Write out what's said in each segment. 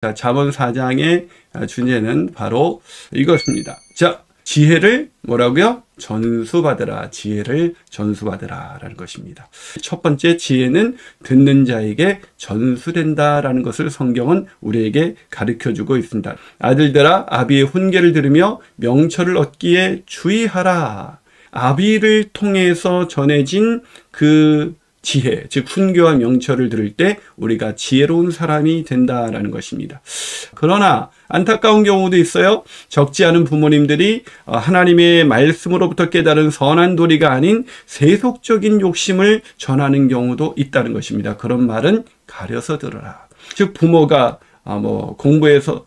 자, 잠언 4장의 주제는 바로 이것입니다. 자, 지혜를 뭐라고요? 전수받으라. 지혜를 전수받으라 라는 것입니다. 첫 번째, 지혜는 듣는 자에게 전수된다라는 것을 성경은 우리에게 가르쳐주고 있습니다. 아들들아, 아비의 훈계를 들으며 명철을 얻기에 주의하라. 아비를 통해서 전해진 그 지혜, 즉 훈계와 명철을 들을 때 우리가 지혜로운 사람이 된다라는 것입니다. 그러나 안타까운 경우도 있어요. 적지 않은 부모님들이 하나님의 말씀으로부터 깨달은 선한 도리가 아닌 세속적인 욕심을 전하는 경우도 있다는 것입니다. 그런 말은 가려서 들어라. 즉 부모가 공부해서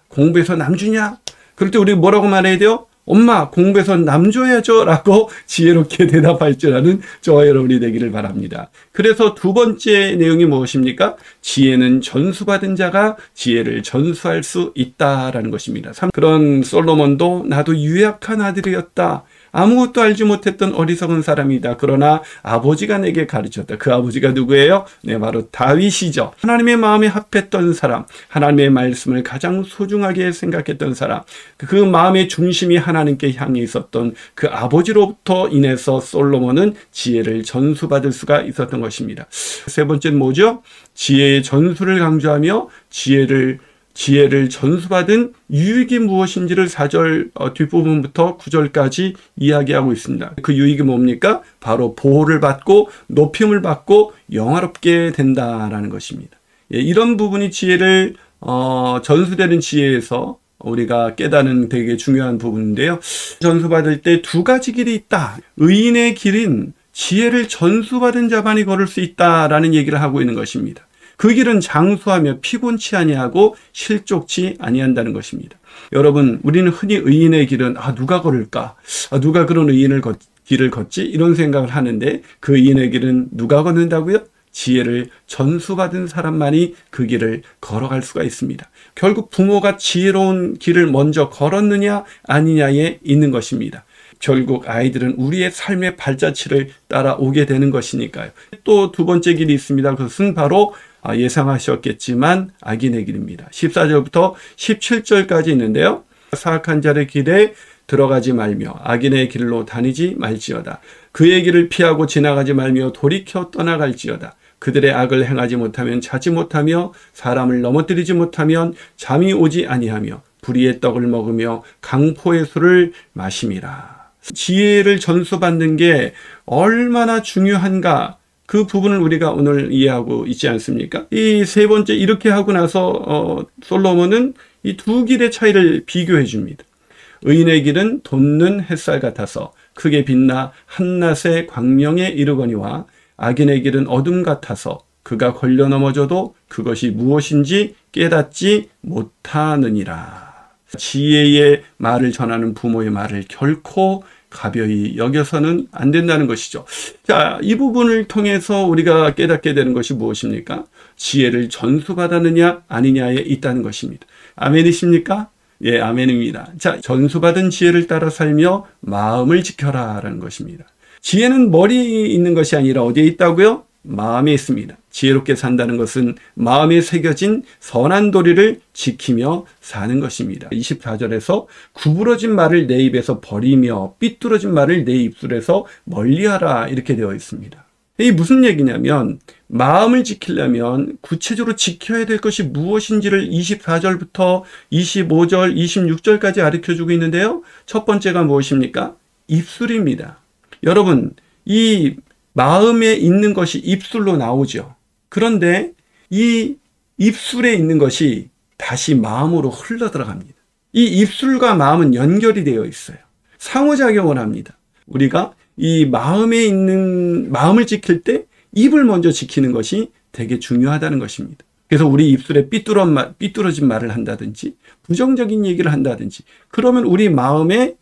남 주냐? 그럴 때 우리 뭐라고 말해야 돼요? 엄마, 공부해서 남 줘야죠 라고 지혜롭게 대답할 줄 아는 저와 여러분이 되기를 바랍니다. 그래서 두 번째 내용이 무엇입니까? 지혜는 전수받은 자가 지혜를 전수할 수 있다라는 것입니다. 그런 솔로몬도 나도 유약한 아들이었다. 아무것도 알지 못했던 어리석은 사람이다. 그러나 아버지가 내게 가르쳤다. 그 아버지가 누구예요? 네, 바로 다윗이죠. 하나님의 마음에 합했던 사람, 하나님의 말씀을 가장 소중하게 생각했던 사람, 그 마음의 중심이 하나님께 향해 있었던 그 아버지로부터 인해서 솔로몬은 지혜를 전수받을 수가 있었던 것입니다. 세 번째는 뭐죠? 지혜의 전수를 강조하며 지혜를 전수받은 유익이 무엇인지를 4절 뒷부분부터 9절까지 이야기하고 있습니다. 그 유익이 뭡니까? 바로 보호를 받고 높임을 받고 영화롭게 된다라는 것입니다. 이런 부분이 지혜를 전수되는 지혜에서 우리가 깨닫는 되게 중요한 부분인데요. 전수받을 때 두 가지 길이 있다. 의인의 길은 지혜를 전수받은 자만이 걸을 수 있다라는 얘기를 하고 있는 것입니다. 그 길은 장수하며 피곤치 아니하고 실족치 아니한다는 것입니다. 여러분, 우리는 흔히 의인의 길은 누가 걸을까? 누가 그런 길을 걷지? 이런 생각을 하는데 그 의인의 길은 누가 걷는다고요? 지혜를 전수받은 사람만이 그 길을 걸어갈 수가 있습니다. 결국 부모가 지혜로운 길을 먼저 걸었느냐 아니냐에 있는 것입니다. 결국 아이들은 우리의 삶의 발자취를 따라오게 되는 것이니까요. 또 두 번째 길이 있습니다. 그것은 바로 예상하셨겠지만 악인의 길입니다. 14절부터 17절까지 있는데요. 사악한 자의 길에 들어가지 말며 악인의 길로 다니지 말지어다. 그의 길을 피하고 지나가지 말며 돌이켜 떠나갈지어다. 그들의 악을 행하지 못하면 자지 못하며 사람을 넘어뜨리지 못하면 잠이 오지 아니하며 불의의 떡을 먹으며 강포의 술을 마심이라. 지혜를 전수받는 게 얼마나 중요한가, 그 부분을 우리가 오늘 이해하고 있지 않습니까? 이 세 번째, 이렇게 하고 나서 솔로몬은 이 두 길의 차이를 비교해 줍니다. 의인의 길은 돋는 햇살 같아서 크게 빛나 한낮의 광명에 이르거니와 악인의 길은 어둠 같아서 그가 걸려 넘어져도 그것이 무엇인지 깨닫지 못하느니라. 지혜의 말을 전하는 부모의 말을 결코 가벼이 여겨서는 안 된다는 것이죠. 자, 이 부분을 통해서 우리가 깨닫게 되는 것이 무엇입니까? 지혜를 전수받았느냐 아니냐에 있다는 것입니다. 아멘이십니까? 예, 아멘입니다. 자, 전수받은 지혜를 따라 살며 마음을 지켜라 라는 것입니다. 지혜는 머리에 있는 것이 아니라 어디에 있다고요? 마음에 있습니다. 지혜롭게 산다는 것은 마음에 새겨진 선한 도리를 지키며 사는 것입니다. 24절에서 구부러진 말을 내 입에서 버리며 삐뚤어진 말을 내 입술에서 멀리하라 이렇게 되어 있습니다. 이게 무슨 얘기냐면 마음을 지키려면 구체적으로 지켜야 될 것이 무엇인지를 24절부터 25절, 26절까지 가르쳐주고 있는데요. 첫 번째가 무엇입니까? 입술입니다. 여러분, 이 마음에 있는 것이 입술로 나오죠. 그런데 이 입술에 있는 것이 다시 마음으로 흘러 들어갑니다. 이 입술과 마음은 연결이 되어 있어요. 상호작용을 합니다. 우리가 이 마음에 있는 마음을 지킬 때 입을 먼저 지키는 것이 되게 중요하다는 것입니다. 그래서 우리 입술에 삐뚤어진 말을 한다든지 부정적인 얘기를 한다든지 그러면 우리 마음을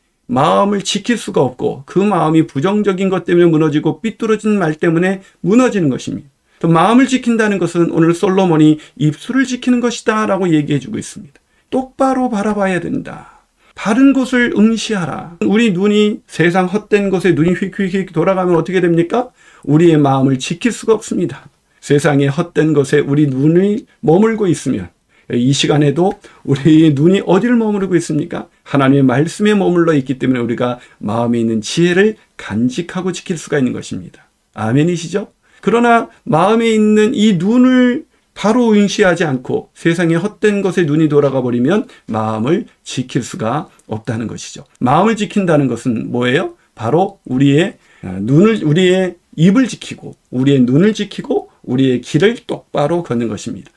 지킬 수가 없고 그 마음이 부정적인 것 때문에 무너지고 삐뚤어진 말 때문에 무너지는 것입니다. 또 마음을 지킨다는 것은 오늘 솔로몬이 입술을 지키는 것이다 라고 얘기해 주고 있습니다. 똑바로 바라봐야 된다. 바른 곳을 응시하라. 우리 눈이 세상 헛된 곳에 눈이 휙휙휙 돌아가면 어떻게 됩니까? 우리의 마음을 지킬 수가 없습니다. 세상의 헛된 것에 우리 눈이 머물고 있으면 이 시간에도 우리의 눈이 어디를 머무르고 있습니까? 하나님의 말씀에 머물러 있기 때문에 우리가 마음에 있는 지혜를 간직하고 지킬 수가 있는 것입니다. 아멘이시죠? 그러나 마음에 있는 이 눈을 바로 응시하지 않고 세상의 헛된 것에 눈이 돌아가 버리면 마음을 지킬 수가 없다는 것이죠. 마음을 지킨다는 것은 뭐예요? 바로 우리의 입을 지키고, 우리의 눈을 지키고, 우리의 길을 똑바로 걷는 것입니다.